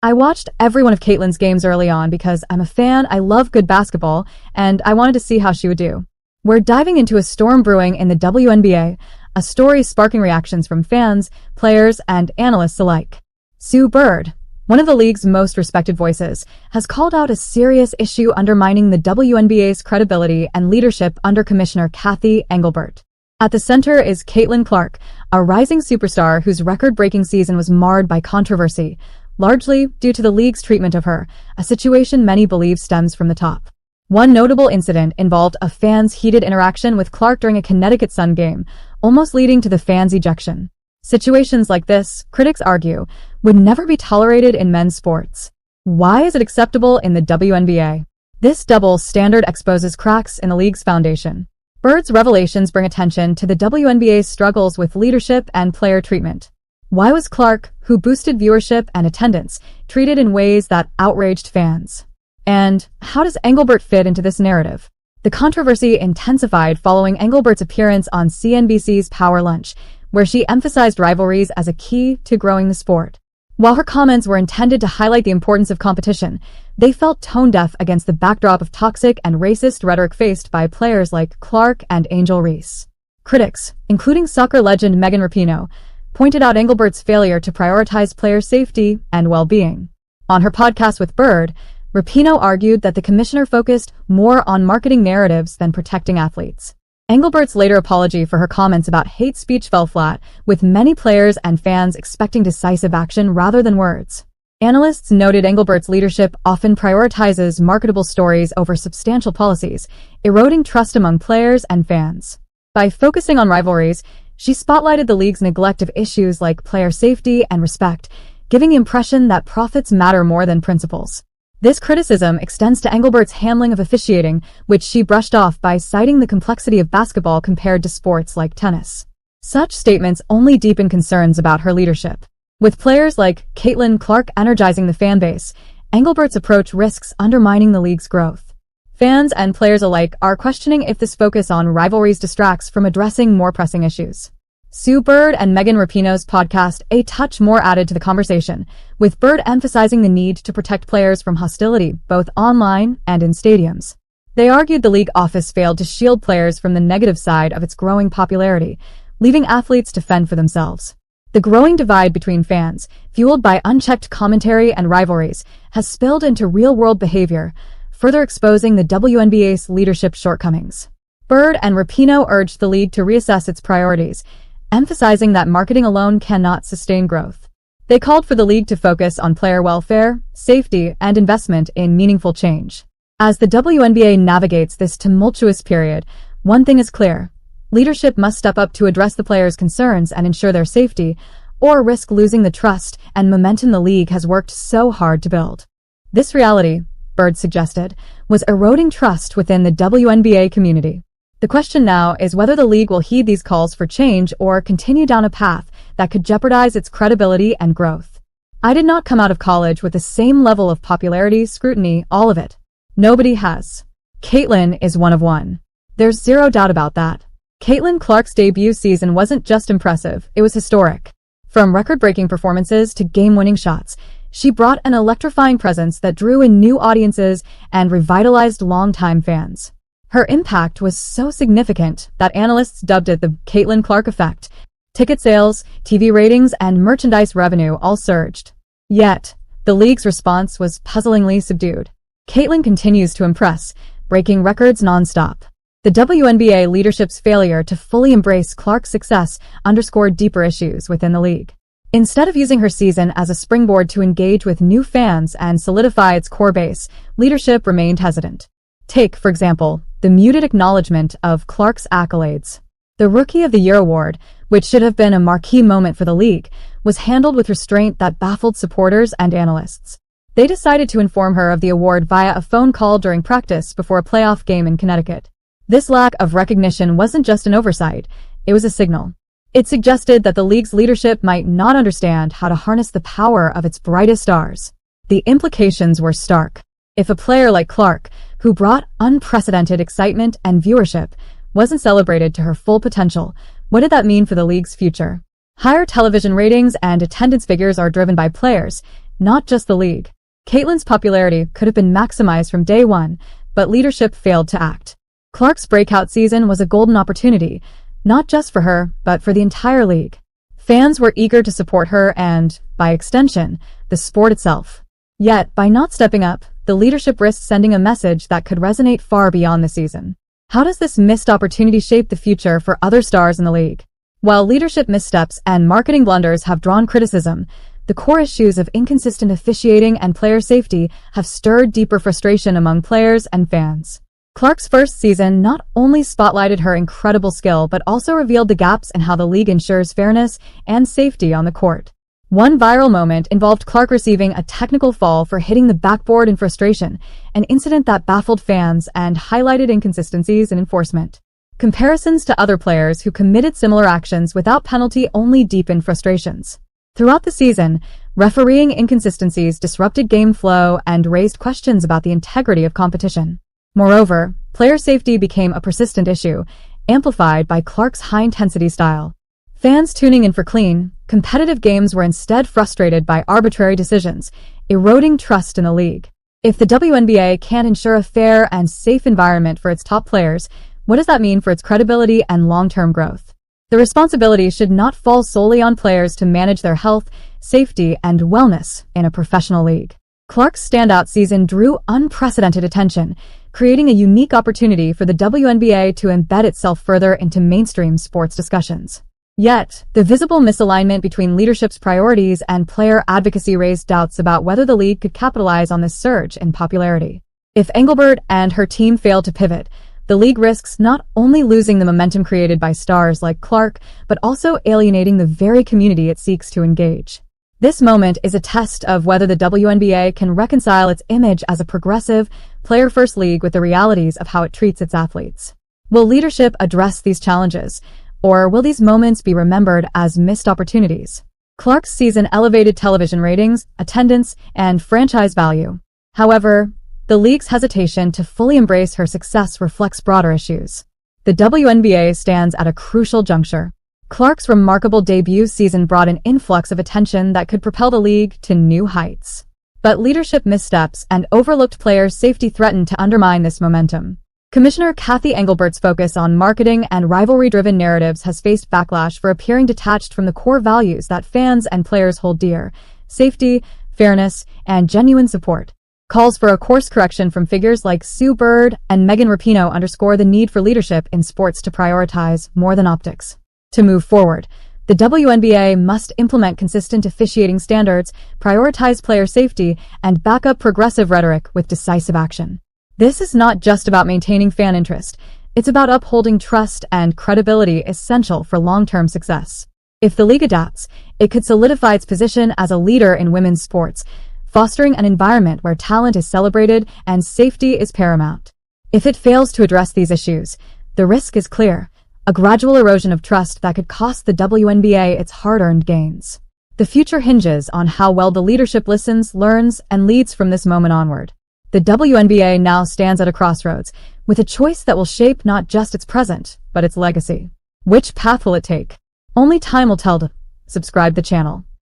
I watched every one of Caitlyn's games early on because I'm a fan, I love good basketball, and I wanted to see how she would do. We're diving into a storm brewing in the WNBA, a story sparking reactions from fans, players, and analysts alike. Sue Bird, one of the league's most respected voices, has called out a serious issue undermining the WNBA's credibility and leadership under Commissioner Cathy Engelbert. At the center is Caitlin Clark, a rising superstar whose record-breaking season was marred by controversy, largely due to the league's treatment of her, a situation many believe stems from the top. One notable incident involved a fan's heated interaction with Clark during a Connecticut Sun game, almost leading to the fan's ejection. Situations like this, critics argue, would never be tolerated in men's sports. Why is it acceptable in the WNBA? This double standard exposes cracks in the league's foundation. Bird's revelations bring attention to the WNBA's struggles with leadership and player treatment. Why was Clark, who boosted viewership and attendance, treated in ways that outraged fans? And how does Engelbert fit into this narrative? The controversy intensified following Engelbert's appearance on CNBC's Power Lunch, where she emphasized rivalries as a key to growing the sport. While her comments were intended to highlight the importance of competition, they felt tone-deaf against the backdrop of toxic and racist rhetoric faced by players like Clark and Angel Reese. Critics, including soccer legend Megan Rapinoe, pointed out Engelbert's failure to prioritize player safety and well-being. On her podcast with Bird, Rapinoe argued that the commissioner focused more on marketing narratives than protecting athletes. Engelbert's later apology for her comments about hate speech fell flat, with many players and fans expecting decisive action rather than words. Analysts noted Engelbert's leadership often prioritizes marketable stories over substantial policies, eroding trust among players and fans. By focusing on rivalries, she spotlighted the league's neglect of issues like player safety and respect, giving the impression that profits matter more than principles. This criticism extends to Engelbert's handling of officiating, which she brushed off by citing the complexity of basketball compared to sports like tennis. Such statements only deepen concerns about her leadership. With players like Caitlin Clark energizing the fanbase, Engelbert's approach risks undermining the league's growth. Fans and players alike are questioning if this focus on rivalries distracts from addressing more pressing issues. Sue Bird and Megan Rapinoe's podcast A Touch More added to the conversation, with Bird emphasizing the need to protect players from hostility, both online and in stadiums. They argued the league office failed to shield players from the negative side of its growing popularity, leaving athletes to fend for themselves. The growing divide between fans, fueled by unchecked commentary and rivalries, has spilled into real-world behavior, further exposing the WNBA's leadership shortcomings. Bird and Rapinoe urged the league to reassess its priorities, emphasizing that marketing alone cannot sustain growth. They called for the league to focus on player welfare, safety, and investment in meaningful change. As the WNBA navigates this tumultuous period, one thing is clear: leadership must step up to address the players' concerns and ensure their safety, or risk losing the trust and momentum the league has worked so hard to build. This reality, Bird suggested, was eroding trust within the WNBA community. The question now is whether the league will heed these calls for change or continue down a path that could jeopardize its credibility and growth. I did not come out of college with the same level of popularity, scrutiny, all of it. Nobody has. Caitlin is one of one. There's zero doubt about that. Caitlin Clark's debut season wasn't just impressive, it was historic. From record-breaking performances to game-winning shots, she brought an electrifying presence that drew in new audiences and revitalized longtime fans. Her impact was so significant that analysts dubbed it the Caitlin Clark effect. Ticket sales, TV ratings, and merchandise revenue all surged. Yet, the league's response was puzzlingly subdued. Caitlin continues to impress, breaking records nonstop. The WNBA leadership's failure to fully embrace Clark's success underscored deeper issues within the league. Instead of using her season as a springboard to engage with new fans and solidify its core base, leadership remained hesitant. Take, for example, the muted acknowledgement of Clark's accolades. The Rookie of the Year award, which should have been a marquee moment for the league, was handled with restraint that baffled supporters and analysts. They decided to inform her of the award via a phone call during practice before a playoff game in Connecticut. This lack of recognition wasn't just an oversight, it was a signal. It suggested that the league's leadership might not understand how to harness the power of its brightest stars. The implications were stark. If a player like Clark, who brought unprecedented excitement and viewership, wasn't celebrated to her full potential, what did that mean for the league's future? Higher television ratings and attendance figures are driven by players, not just the league. Caitlyn's popularity could have been maximized from day one, but leadership failed to act. Clark's breakout season was a golden opportunity, not just for her, but for the entire league. Fans were eager to support her and, by extension, the sport itself. Yet, by not stepping up, the leadership risked sending a message that could resonate far beyond the season. How does this missed opportunity shape the future for other stars in the league? While leadership missteps and marketing blunders have drawn criticism, the core issues of inconsistent officiating and player safety have stirred deeper frustration among players and fans. Clark's first season not only spotlighted her incredible skill but also revealed the gaps in how the league ensures fairness and safety on the court. One viral moment involved Clark receiving a technical foul for hitting the backboard in frustration, an incident that baffled fans and highlighted inconsistencies in enforcement. Comparisons to other players who committed similar actions without penalty only deepened frustrations. Throughout the season, refereeing inconsistencies disrupted game flow and raised questions about the integrity of competition. Moreover, player safety became a persistent issue, amplified by Clark's high-intensity style. Fans tuning in for clean, competitive games were instead frustrated by arbitrary decisions, eroding trust in the league. If the WNBA can't ensure a fair and safe environment for its top players, what does that mean for its credibility and long-term growth? The responsibility should not fall solely on players to manage their health, safety, and wellness in a professional league. Clark's standout season drew unprecedented attention, creating a unique opportunity for the WNBA to embed itself further into mainstream sports discussions. Yet, the visible misalignment between leadership's priorities and player advocacy raised doubts about whether the league could capitalize on this surge in popularity. If Engelbert and her team fail to pivot, the league risks not only losing the momentum created by stars like Clark, but also alienating the very community it seeks to engage. This moment is a test of whether the WNBA can reconcile its image as a progressive, player-first league with the realities of how it treats its athletes. Will leadership address these challenges, or will these moments be remembered as missed opportunities? Clark's season elevated television ratings, attendance, and franchise value. However, the league's hesitation to fully embrace her success reflects broader issues. The WNBA stands at a crucial juncture. Clark's remarkable debut season brought an influx of attention that could propel the league to new heights. But leadership missteps and overlooked players' safety threatened to undermine this momentum. Commissioner Cathy Engelbert's focus on marketing and rivalry-driven narratives has faced backlash for appearing detached from the core values that fans and players hold dear: safety, fairness, and genuine support. Calls for a course correction from figures like Sue Bird and Megan Rapinoe underscore the need for leadership in sports to prioritize more than optics. To move forward, the WNBA must implement consistent officiating standards, prioritize player safety, and back up progressive rhetoric with decisive action. This is not just about maintaining fan interest, it's about upholding trust and credibility essential for long-term success. If the league adapts, it could solidify its position as a leader in women's sports, fostering an environment where talent is celebrated and safety is paramount. If it fails to address these issues, the risk is clear: a gradual erosion of trust that could cost the WNBA its hard-earned gains. The future hinges on how well the leadership listens, learns, and leads from this moment onward. The WNBA now stands at a crossroads, with a choice that will shape not just its present, but its legacy. Which path will it take? Only time will tell. Subscribe the channel.